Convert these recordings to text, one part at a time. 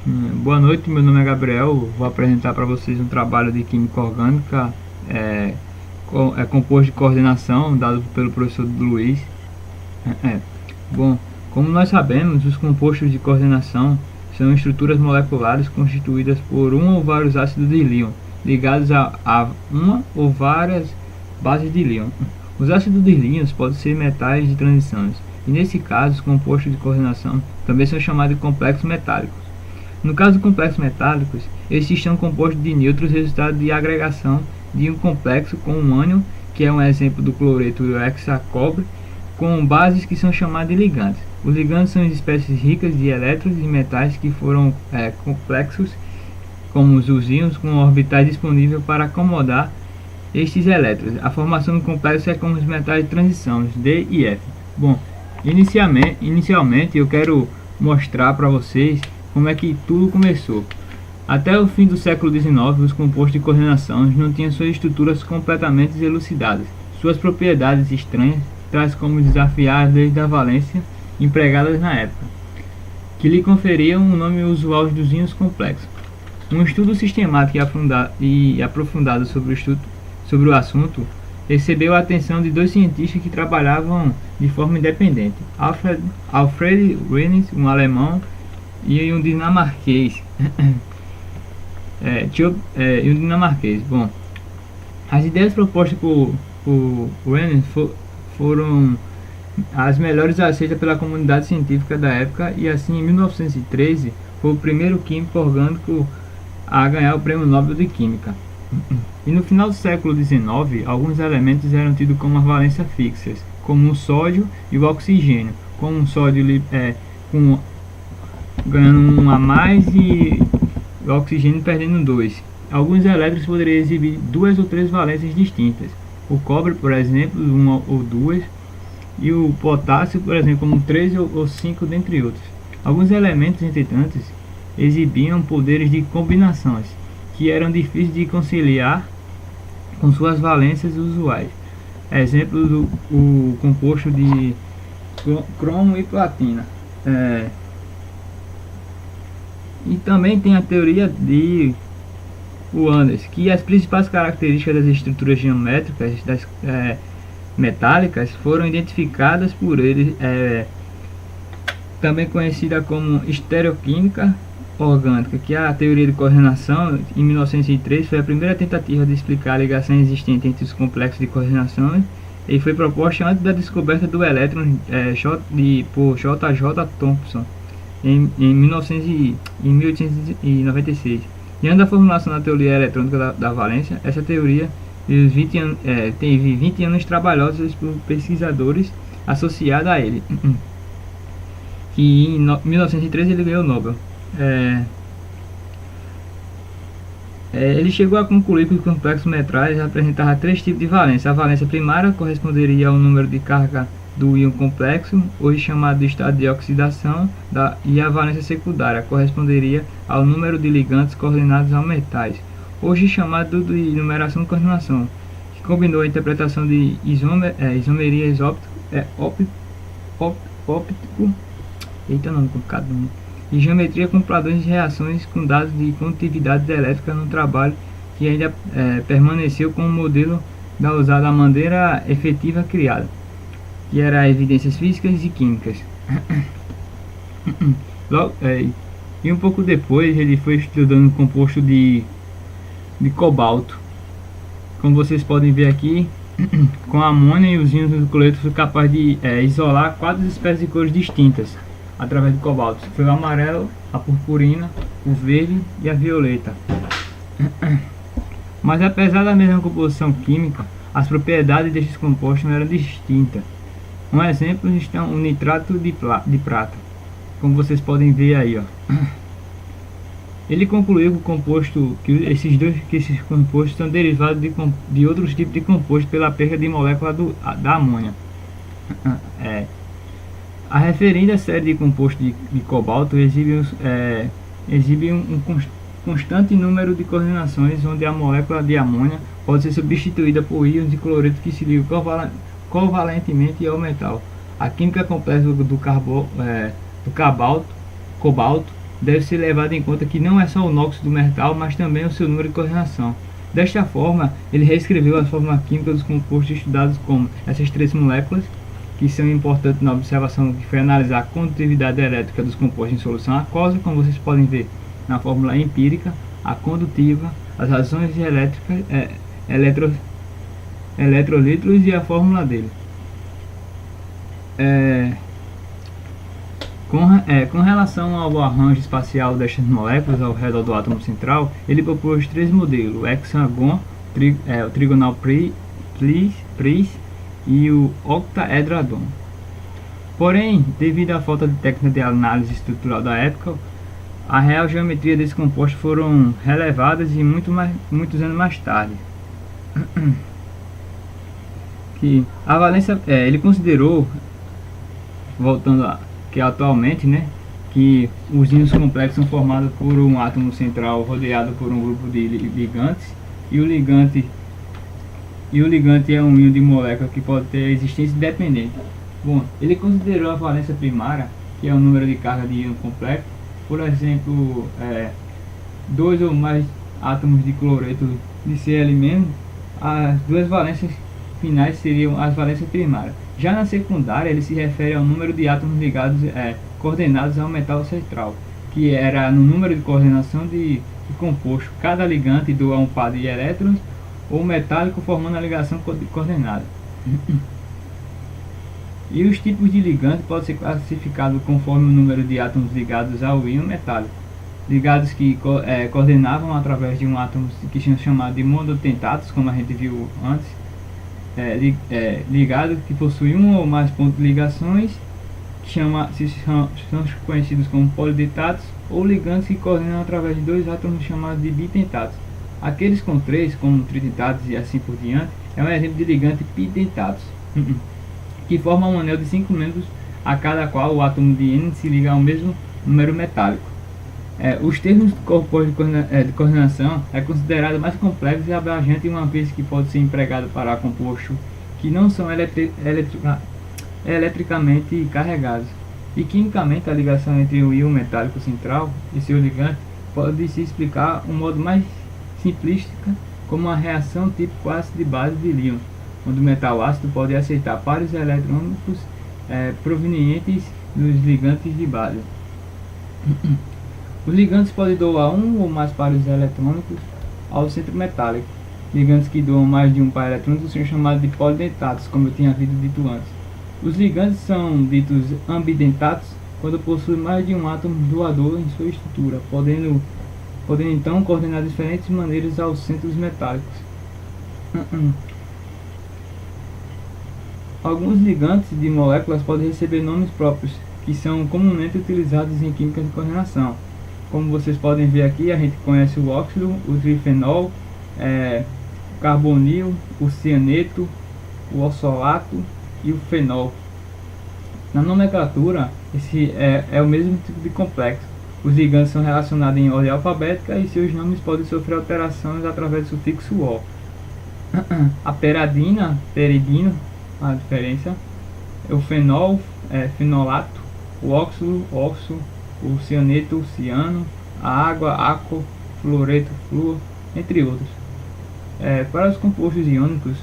Boa noite, meu nome é Gabriel. Vou apresentar para vocês um trabalho de Química Orgânica composto de coordenação dado pelo professor Luiz. É. Bom, como nós sabemos, os compostos de coordenação são estruturas moleculares constituídas por um ou vários ácidos de íon ligados a uma ou várias bases de íon. Os ácidos de íons podem ser metais de transições, e nesse caso, os compostos de coordenação também são chamados de complexos metálicos. No caso de complexos metálicos, estes estão compostos de nêutrons resultado de agregação de um complexo com um ânion, que é um exemplo do cloreto hexacobre, com bases que são chamadas de ligandes. Os ligandes são espécies ricas de elétrons e metais que foram complexos, como os íons, com orbitais disponíveis para acomodar estes elétrons. A formação do complexo é como os metais de transição, os D e F. Bom, inicialmente eu quero mostrar para vocês como é que tudo começou. Até o fim do século XIX, os compostos de coordenação não tinham suas estruturas completamente elucidadas. Suas propriedades estranhas traz como desafiar as leis da valência empregadas na época, que lhe conferiam o nome usual dos íons complexos. Um estudo sistemático e aprofundado sobre o assunto recebeu a atenção de dois cientistas que trabalhavam de forma independente: Alfred Riemann, um alemão, e um dinamarquês. Bom, as ideias propostas por Riemann foram as melhores aceitas pela comunidade científica da época, e assim, em 1913, foi o primeiro químico orgânico a ganhar o Prêmio Nobel de Química. E no final do século XIX, alguns elementos eram tidos como valências fixas, como o sódio e o oxigênio, com um sódio ganhando um a mais e o oxigênio perdendo dois. Alguns elétrons poderiam exibir duas ou três valências distintas. O cobre, por exemplo, uma ou duas, e o potássio, por exemplo, como 3 ou 5, dentre outros. Alguns elementos, entretanto, exibiam poderes de combinações que eram difíceis de conciliar com suas valências usuais. Exemplo do o composto de cromo e platina. E também tem a teoria de Wonders, que as principais características das estruturas geométricas metálicas foram identificadas por ele, também conhecida como estereoquímica orgânica, que é a teoria de coordenação. Em 1903 foi a primeira tentativa de explicar a ligação existente entre os complexos de coordenação, e foi proposta antes da descoberta do elétron por J.J. Thomson em 1896. Diante da formulação da teoria eletrônica da valência, essa teoria teve 20 anos trabalhosos por pesquisadores associados a ele, que em 1913 ele ganhou o Nobel. Ele chegou a concluir que os complexos metais apresentavam três tipos de valência. A valência primária corresponderia ao número de carga do íon complexo, hoje chamado de estado de oxidação, e a valência secundária corresponderia ao número de ligantes coordenados a metais, hoje chamado de numeração de coordenação, que combinou a interpretação de isomerias e geometria com padrões de reações com dados de condutividade elétrica no trabalho, que ainda permaneceu como modelo da usada maneira efetiva criada, que era evidências físicas e químicas. E um pouco depois ele foi estudando um composto de cobalto. Como vocês podem ver aqui, com a amônia e os íons do cloreto foi capaz de isolar 4 espécies de cores distintas através do cobalto. Foi o amarelo, a purpurina, o verde e a violeta. Mas apesar da mesma composição química, as propriedades destes compostos não eram distintas. Um exemplo está o nitrato de prata, como vocês podem ver aí, ó. Ele concluiu que esses compostos são derivados de outros tipos de compostos pela perda de molécula da amônia. A referida série de compostos de cobalto exibe um constante número de coordenações, onde a molécula de amônia pode ser substituída por íons de cloreto que se ligam covalentemente ao metal. A química complexa do cobalto deve ser levado em conta que não é só o NOx do metal, mas também o seu número de coordenação. Desta forma, ele reescreveu a fórmula química dos compostos estudados como essas três moléculas, que são importantes na observação que foi analisar a condutividade elétrica dos compostos em solução aquosa, como vocês podem ver na fórmula empírica, a condutiva, as reações elétricas, eletrolíticos e a fórmula dele. Com relação ao arranjo espacial destas moléculas ao redor do átomo central, ele propôs três modelos: o hexagon, o trigonal Pris e o octaedradon. Porém, devido à falta de técnica de análise estrutural da época, a real geometria desses compostos foram relevadas e muitos anos mais tarde. Que a valência, ele considerou, voltando a que atualmente, né, que os íons complexos são formados por um átomo central rodeado por um grupo de ligantes, e o ligante é um íon de molécula que pode ter existência independente. Bom, ele considerou a valência primária, que é o número de carga de íon complexo, por exemplo, dois ou mais átomos de cloreto de Cl-. As duas valências finais seriam as valências primárias. Já na secundária, ele se refere ao número de átomos ligados, coordenados ao metal central, que era no número de coordenação de composto. Cada ligante doa um par de elétrons ou metálico, formando a ligação coordenada. E os tipos de ligante podem ser classificados conforme o número de átomos ligados ao íon metálico. Ligados que coordenavam através de um átomo que são chamados de monotentatos, como a gente viu antes. Ligados que possuem um ou mais pontos de ligações, são conhecidos como polidentatos, ou ligantes que coordenam através de dois átomos chamados de bitentatos. Aqueles com três, como tridentatos e assim por diante, é um exemplo de ligante bidentatos, que formam um anel de 5 membros, a cada qual o átomo de N se liga ao mesmo número metálico. Os termos compostos de coordenação é considerado mais complexo e abrangente, uma vez que pode ser empregado para compostos que não são eletricamente carregados. E quimicamente, a ligação entre o íon metálico central e seu ligante pode se explicar de um modo mais simplística como uma reação tipo ácido de base de Lyon, onde o metal ácido pode aceitar pares eletrônicos provenientes dos ligantes de base. Os ligantes podem doar um ou mais pares eletrônicos ao centro metálico. Ligantes que doam mais de um par eletrônico são chamados de polidentatos, como eu tinha dito antes. Os ligantes são ditos ambidentatos quando possuem mais de um átomo doador em sua estrutura, podendo então coordenar diferentes maneiras aos centros metálicos. Alguns ligantes de moléculas podem receber nomes próprios, que são comumente utilizados em química de coordenação. Como vocês podem ver aqui, a gente conhece o óxido, o trifenol, o carbonil, o cianeto, o oxalato e o fenol. Na nomenclatura, esse é o mesmo tipo de complexo. Os ligantes são relacionados em ordem alfabética e seus nomes podem sofrer alterações através do sufixo "-o". A peridina, a diferença, o fenol, fenolato, o óxido, óxido, o cianeto, ciano, a água, áquo, fluoreto, flúor, entre outros. Para os compostos iônicos,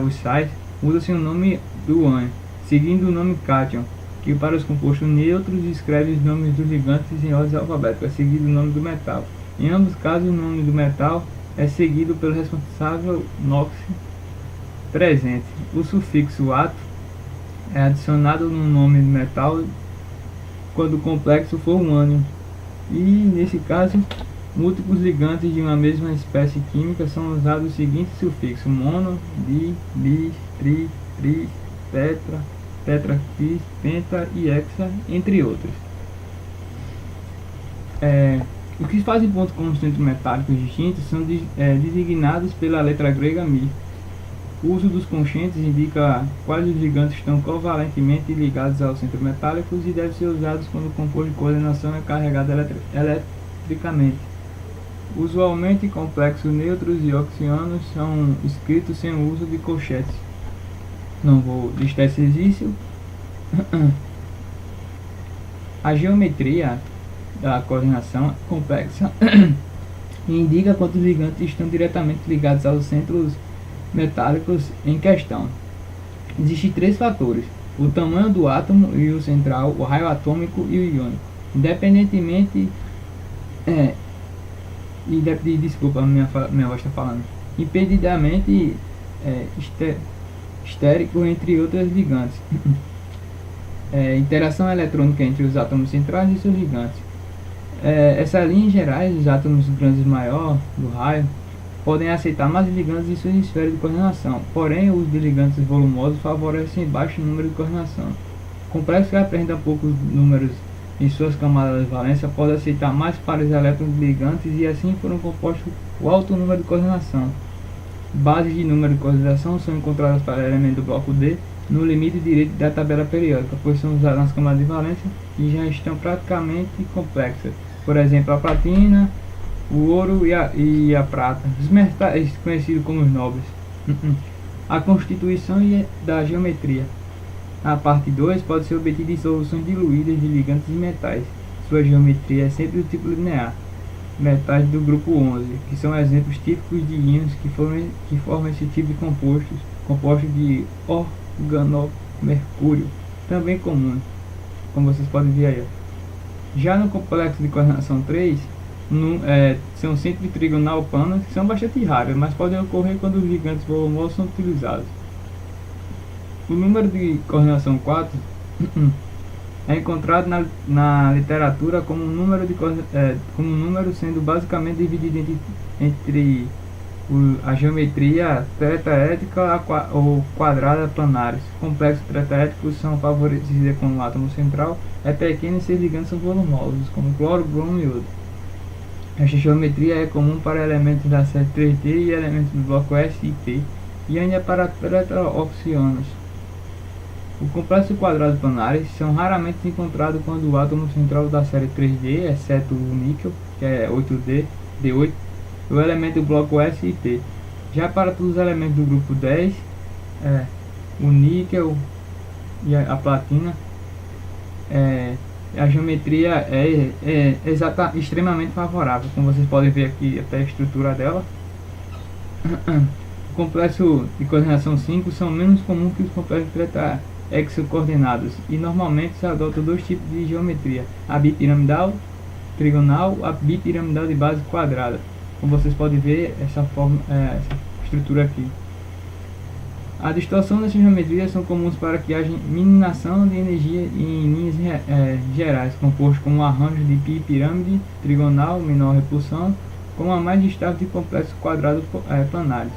os sais, usa-se o nome do ânion, seguindo o nome cátion, que para os compostos neutros escreve os nomes dos ligantes em ordem alfabética, seguido o nome do metal. Em ambos casos, o nome do metal é seguido pelo responsável NOx presente. O sufixo "ato" é adicionado no nome do metal quando o complexo for um ânion. E nesse caso, múltiplos ligantes de uma mesma espécie química são usados os seguintes sufixos: mono, di, bis, tri, tris, tetra, tetraquis, penta e hexa, entre outros. Os que fazem ponto com centros metálicos distintos são designados pela letra grega mi. O uso dos conchetes indica quais os ligantes estão covalentemente ligados aos centros metálicos e deve ser usados quando o composto de coordenação é carregado eletricamente. Usualmente, complexos neutros e oxianos são escritos sem o uso de colchetes. Não vou listar esse exercício. A geometria da coordenação complexa e indica quantos ligantes estão diretamente ligados aos centros metálicos em questão. Existem três fatores: o tamanho do átomo e o central, o raio atômico e o iônico. Independentemente, desculpa, minha voz está falando. Impedidamente estérico, entre outros ligantes. Interação eletrônica entre os átomos centrais e seus ligantes. Essa linha em gerais, os átomos grandes maior do raio podem aceitar mais ligantes em suas esferas de coordenação, porém o uso de ligantes volumosos favorece baixo número de coordenação. Complexos que apresentam poucos números em suas camadas de valência podem aceitar mais pares elétrons de ligantes e assim foram compostos o alto número de coordenação. Bases de número de coordenação são encontradas para elementos do bloco D no limite direito da tabela periódica, pois são usadas nas camadas de valência e já estão praticamente complexas. Por exemplo, a platina, o ouro e a prata, os metais conhecidos como os nobres. A constituição da geometria. A parte 2 pode ser obtida em soluções diluídas de ligantes e metais. Sua geometria é sempre do tipo linear. Metais do grupo 11, que são exemplos típicos de íons que formam esse tipo de compostos de organomercúrio, também comum, como vocês podem ver aí. Já no complexo de coordenação 3, são centros trigonal planos que são bastante raros, mas podem ocorrer quando os ligantes volumosos são utilizados. O número de coordenação 4 é encontrado na literatura como um número sendo basicamente dividido entre a geometria tetraédrica ou quadrada planares. Complexos tetraédricos são favorecidos quando o átomo central é pequeno e seus ligantes são volumosos, como cloro, bromo e iodo. Esta geometria é comum para elementos da série 3D e elementos do bloco S e P, e ainda para tetraoxíonos. Os complexos quadrados planares são raramente encontrados quando o átomo central da série 3D, exceto o níquel, que é 8D, D8, o elemento do bloco S e P. Já para todos os elementos do grupo 10, o níquel e a platina, a geometria é extremamente favorável, como vocês podem ver aqui até a estrutura dela. O complexo de coordenação 5 são menos comuns que os complexos hexacoordenados e normalmente se adotam dois tipos de geometria: a bipiramidal trigonal, a bipiramidal de base quadrada. Como vocês podem ver, essa estrutura aqui. A distorção dessas geometrias são comuns para que haja minimização de energia em linhas gerais, composto como um arranjo de pi-pirâmide trigonal, menor repulsão, com a mais estável de complexos quadrados planares.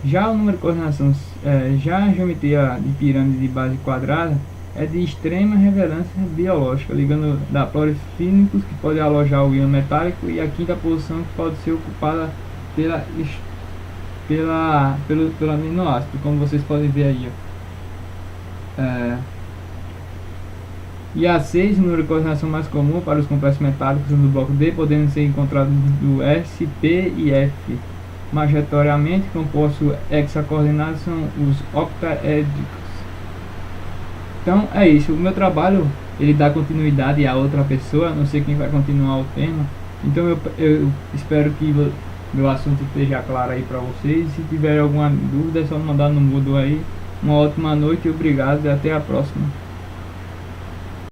Já o número de coordenação, já a geometria de pirâmide de base quadrada é de extrema relevância biológica, ligando da polifínicos, que pode alojar o íon metálico, e a quinta posição, que pode ser ocupada pelo aminoácido, como vocês podem ver aí. E a 6, o número de coordenação mais comum para os complexos metálicos no bloco D, podendo ser encontrados do S, P e F. Majoritariamente compostos hexacoordenados são os octaédricos. Então é isso, o meu trabalho ele dá continuidade a outra pessoa, não sei quem vai continuar o tema. Então eu espero que meu assunto esteja claro aí para vocês. Se tiver alguma dúvida é só mandar no Moodle aí. Uma ótima noite, obrigado e até a próxima.